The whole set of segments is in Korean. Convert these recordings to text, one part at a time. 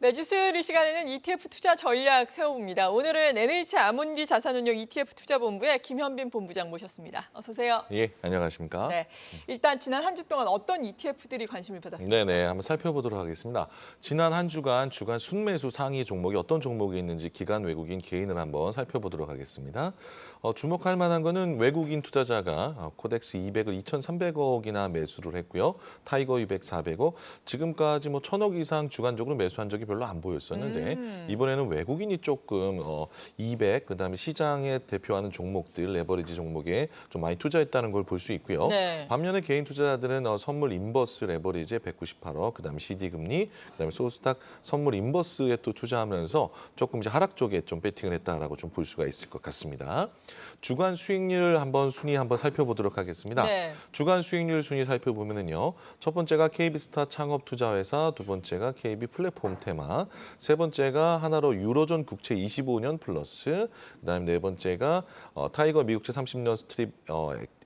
매주 수요일 이 시간에는 ETF 투자 전략 세워봅니다. 오늘은 NH 아몬디 자산운용 ETF 투자본부의 김현빈 본부장 모셨습니다. 어서 오세요. 예, 안녕하십니까? 네, 일단 지난 한 주 동안 어떤 ETF들이 관심을 받았습니까? 네네, 한번 살펴보도록 하겠습니다. 지난 한 주간 순매수 상위 종목이 어떤 종목이 있는지 기관, 외국인, 개인을 한번 살펴보도록 하겠습니다. 주목할 만한 거는 외국인 투자자가 코덱스 200을 2,300억이나 매수를 했고요. 타이거 200 400억, 지금까지 뭐 1,000억 이상 주간적으로 매수한 적이 별로 안 보였었는데 이번에는 외국인이 조금 200, 그다음에 시장에 대표하는 종목들, 레버리지 종목에 좀 많이 투자했다는 걸 볼 수 있고요. 네. 반면에 개인 투자자들은 선물 인버스 레버리지에 198억, 그다음에 CD 금리, 그다음에 소스닥 선물 인버스에 또 투자하면서 조금 이제 하락 쪽에 좀 배팅을 했다라고 좀 볼 수가 있을 것 같습니다. 주간 수익률 순위 한번 살펴보도록 하겠습니다. 네. 주간 수익률 순위 살펴보면은요. 첫 번째가 KB스타 창업투자회사, 두 번째가 KB 플랫폼 테마, 세 번째가 하나로 유로존 국채 25년 플러스, 그다음에 네 번째가 타이거 미국채 30년 스트립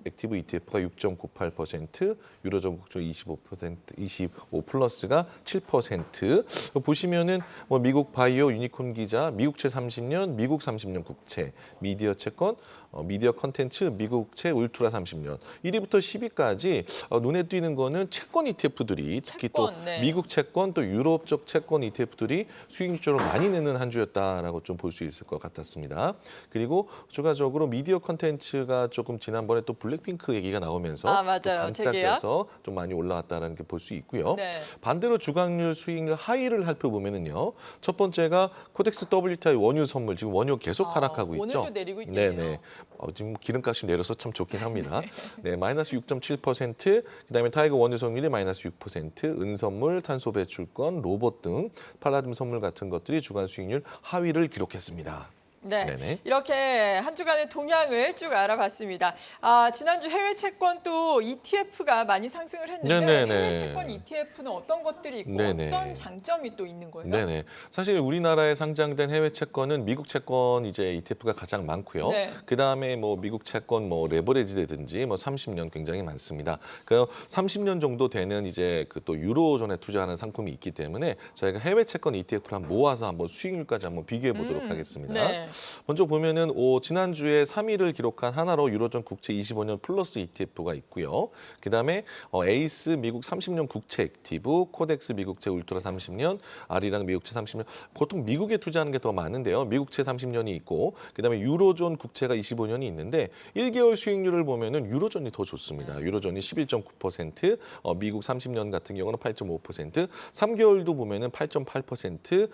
액티브 ETF가 6.98%, 유로존 국채 25 플러스가 7%. 보시면은 뭐 미국 바이오 유니콘 기자, 미국채 30년, 미국 30년 국채, 미디어 채권, 미디어 컨텐츠, 미국채 울트라 30년. 1위부터 10위까지 눈에 띄는 거는 채권 ETF들이 특히 또 네. 미국 채권 또 유럽적 채권 ETF들이 수익률적으로 많이 내는 한 주였다라고 좀 볼 수 있을 것 같았습니다. 그리고 추가적으로 미디어 컨텐츠가 조금 지난번에 또 블랙핑크 얘기가 나오면서 맞아요. 반짝여서 좀 많이 올라왔다는 게 볼 수 있고요. 네. 반대로 주간율 수익률 하위를 살펴보면은요. 첫 번째가 코덱스 WTI 원유 선물, 지금 원유 계속 하락하고 있죠. 오늘도 내리고 있겠네요. 네네. 지금 기름값이 내려서 참 좋긴 합니다. 네, 마이너스 6.7%, 그다음에 타이거 원유 선물이 마이너스 6%, 은선물, 탄소 배출권, 로봇 등 팔라딘 선물 같은 것들이 주간 수익률 하위를 기록했습니다. 네, 네네. 이렇게 한 주간의 동향을 쭉 알아봤습니다. 지난주 해외 채권 또 ETF가 많이 상승을 했는데 네네네. 해외 채권 ETF는 어떤 것들이 있고 네네. 어떤 장점이 또 있는 거예요? 네네. 사실 우리나라에 상장된 해외 채권은 미국 채권 이제 ETF가 가장 많고요. 네. 그다음에 뭐 미국 채권 뭐 레버리지라든지 뭐 30년 굉장히 많습니다. 그 30년 정도 되는 이제 그 또 유로존에 투자하는 상품이 있기 때문에 저희가 해외 채권 ETF를 한번 모아서 한번 수익률까지 한번 비교해 보도록 하겠습니다. 네. 먼저 보면은 지난주에 3위를 기록한 하나로 유로존 국채 25년 플러스 ETF가 있고요. 그다음에 에이스 미국 30년 국채 액티브, 코덱스 미국채 울트라 30년, 아리랑 미국채 30년. 보통 미국에 투자하는 게 더 많은데요. 미국채 30년이 있고 그다음에 유로존 국채가 25년이 있는데 1개월 수익률을 보면은 유로존이 더 좋습니다. 유로존이 11.9%, 미국 30년 같은 경우는 8.5%, 3개월도 보면은 8.8%,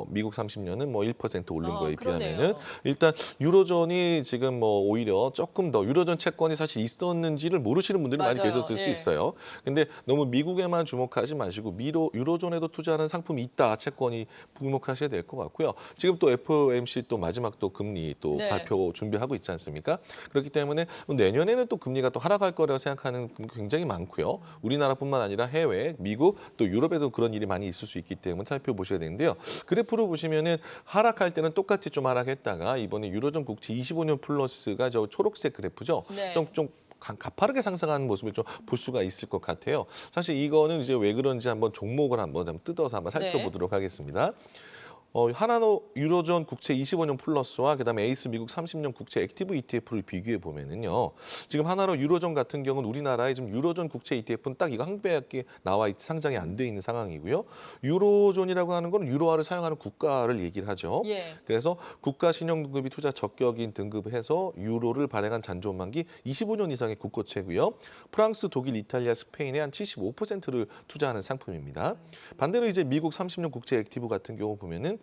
미국 30년은 뭐 1% 오른 거에 비하면은 일단 유로존이 지금 뭐 오히려 조금 더 유로존 채권이 사실 있었는지를 모르시는 분들이 많이 맞아요. 계셨을 수 예. 있어요. 근데 너무 미국에만 주목하지 마시고 유로존에도 투자하는 상품이 있다, 채권이 주목하셔야 될 것 같고요. 지금 또 FOMC 또 마지막 또 금리 또 네. 발표 준비하고 있지 않습니까? 그렇기 때문에 내년에는 또 금리가 또 하락할 거라고 생각하는 분이 굉장히 많고요. 우리나라뿐만 아니라 해외, 미국 또 유럽에도 그런 일이 많이 있을 수 있기 때문에 살펴보셔야 되는데요. 그래프로 보시면은 하락할 때는 똑같이 좀 하락했다가 이번에 유로존 국채 25년 플러스가 저 초록색 그래프죠. 네. 좀 가파르게 상승하는 모습을 좀 볼 수가 있을 것 같아요. 사실 이거는 이제 왜 그런지 한번 종목을 한번 뜯어서 한번 살펴보도록 하겠습니다. 하나로 유로존 국채 25년 플러스와 그다음에 에이스 미국 30년 국채 액티브 ETF를 비교해 보면은요. 지금 하나로 유로존 같은 경우는 우리나라에 지금 유로존 국채 ETF는 딱 이거 한 배밖에 상장이 안 돼 있는 상황이고요. 유로존이라고 하는 건 유로화를 사용하는 국가를 얘기를 하죠. 예. 그래서 국가 신용등급이 투자 적격인 등급해서 유로를 발행한 잔존만기 25년 이상의 국고채고요. 프랑스, 독일, 이탈리아, 스페인의 한 75%를 투자하는 상품입니다. 반대로 이제 미국 30년 국채 액티브 같은 경우 보면은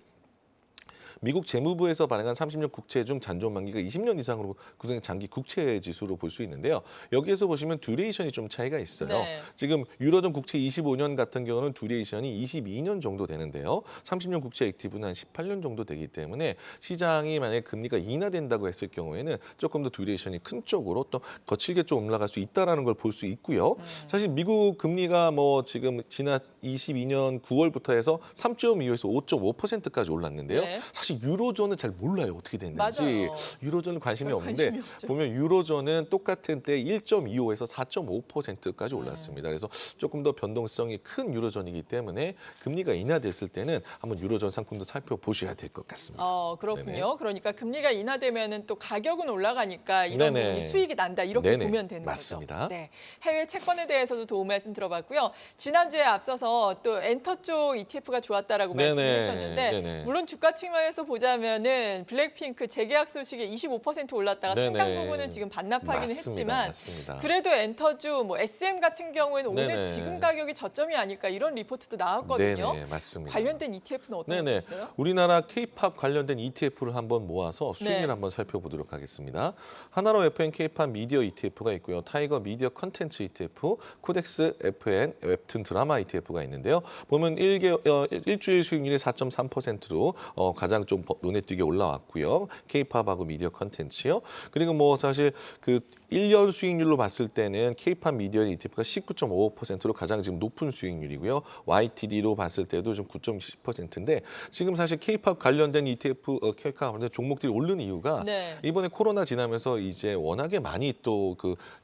미국 재무부에서 발행한 30년 국채 중 잔존 만기가 20년 이상으로 구성된 장기 국채 지수로 볼 수 있는데요. 여기에서 보시면 듀레이션이 좀 차이가 있어요. 네. 지금 유로존 국채 25년 같은 경우는 듀레이션이 22년 정도 되는데요. 30년 국채 액티브는 한 18년 정도 되기 때문에 시장이 만약에 금리가 인하된다고 했을 경우에는 조금 더 듀레이션이 큰 쪽으로 또 거칠게 좀 올라갈 수 있다라는 걸 볼 수 있고요. 사실 미국 금리가 뭐 지금 지난 22년 9월부터 해서 3.25에서 5.5%까지 올랐는데요. 네. 사실 사실 유로존은 잘 몰라요. 어떻게 됐는지. 맞아요. 유로존은 관심이 별 없는데 관심이 없죠. 보면 유로존은 똑같은 때 1.25에서 4.5%까지 올랐습니다. 그래서 조금 더 변동성이 큰 유로존이기 때문에 금리가 인하됐을 때는 한번 유로존 상품도 살펴보셔야 될 것 같습니다. 그렇군요. 네네. 그러니까 금리가 인하되면은 또 가격은 올라가니까 이런 네네. 부분이 수익이 난다 이렇게 네네. 보면 되는 맞습니다. 거죠. 네. 해외 채권에 대해서도 도움 말씀 들어봤고요. 지난주에 앞서서 또 엔터 쪽 ETF가 좋았다라고 네네. 말씀을 하셨는데 네네. 물론 주가 측면에서 보자면은 블랙핑크 재계약 소식에 25% 올랐다가 상당 네네. 부분은 지금 반납하기는 맞습니다. 했지만 맞습니다. 그래도 엔터주 뭐 SM 같은 경우에는 오늘 네네. 지금 가격이 저점이 아닐까 이런 리포트도 나왔거든요. 네네, 맞습니다. 관련된 ETF는 어떤 거 네네. 있어요? 우리나라 K-팝 관련된 ETF를 한번 모아서 수익률 네. 한번 살펴보도록 하겠습니다. 하나로 FN K-팝 미디어 ETF가 있고요. 타이거 미디어 컨텐츠 ETF, 코덱스 FN 웹툰 드라마 ETF가 있는데요. 보면 일주일 수익률이 4.3%로 가장 좀 눈에 띄게 올라왔고요. K-팝하고 미디어 컨텐츠요. 그리고 뭐 사실 그 1년 수익률로 봤을 때는 K-팝 미디어 ETF가 19.55%로 가장 지금 높은 수익률이고요. YTD로 봤을 때도 좀 9.10%인데 지금 사실 K-팝 관련된 ETF, K-팝 관련된 종목들이 오르는 이유가 네. 이번에 코로나 지나면서 이제 워낙에 많이 또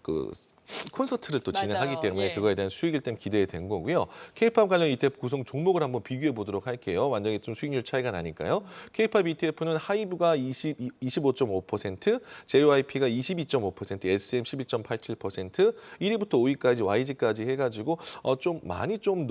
그 콘서트를 또 맞아요. 진행하기 때문에 예. 그거에 대한 수익일 땐 기대된 거고요. K-팝 관련 ETF 구성 종목을 한번 비교해 보도록 할게요. 완전히 좀 수익률 차이가 나니까요. K-팝 ETF는 하이브가 25.5%, JYP가 22.5%, SM 12.87%, 1위부터 5위까지 YG까지 해가지고 좀 많이 좀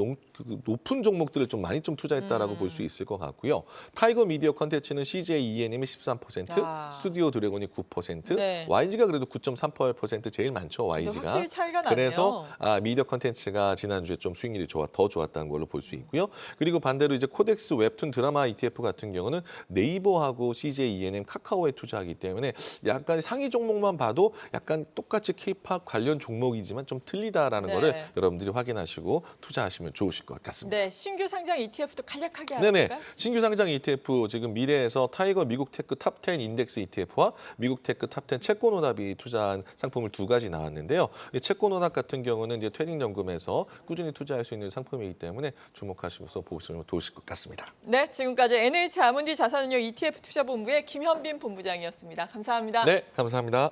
높은 종목들을 좀 많이 좀 투자했다라고 볼 수 있을 것 같고요. 타이거 미디어 컨텐츠는 CJ ENM이 13%, 아. 스튜디오 드래곤이 9%, 네. YG가 그래도 9.38% 제일 많죠. 근데 YG가. 확실히 차이가 나네요. 그래서 미디어 컨텐츠가 지난주에 좀 수익률이 더 좋았다는 걸로 볼 수 있고요. 그리고 반대로 이제 코덱스 웹툰 드라마 ETF 같은 경우는 네이버하고 CJ ENM 카카오에 투자하기 때문에 약간 상위 종목만 봐도 약간 똑같이 K-팝 관련 종목이지만 좀 틀리다라는 네. 거를 여러분들이 확인하시고 투자하시면 좋으실 것 같습니다. 네, 신규 상장 ETF도 간략하게 네네. 알아볼까요? 신규 상장 ETF 지금 미래에서 타이거 미국 테크 탑10 인덱스 ETF와 미국 테크 탑10 채권오납이 투자한 상품을 두 가지 나왔는데요. 이 채권오납 같은 경우는 이제 퇴직연금에서 꾸준히 투자할 수 있는 상품이기 때문에 주목하시면서 보시면 좋으실 것 같습니다. 네, 지금까지 NH 아문디 자산운용 ETF 투자본부의 김현빈 본부장이었습니다. 감사합니다. 네, 감사합니다.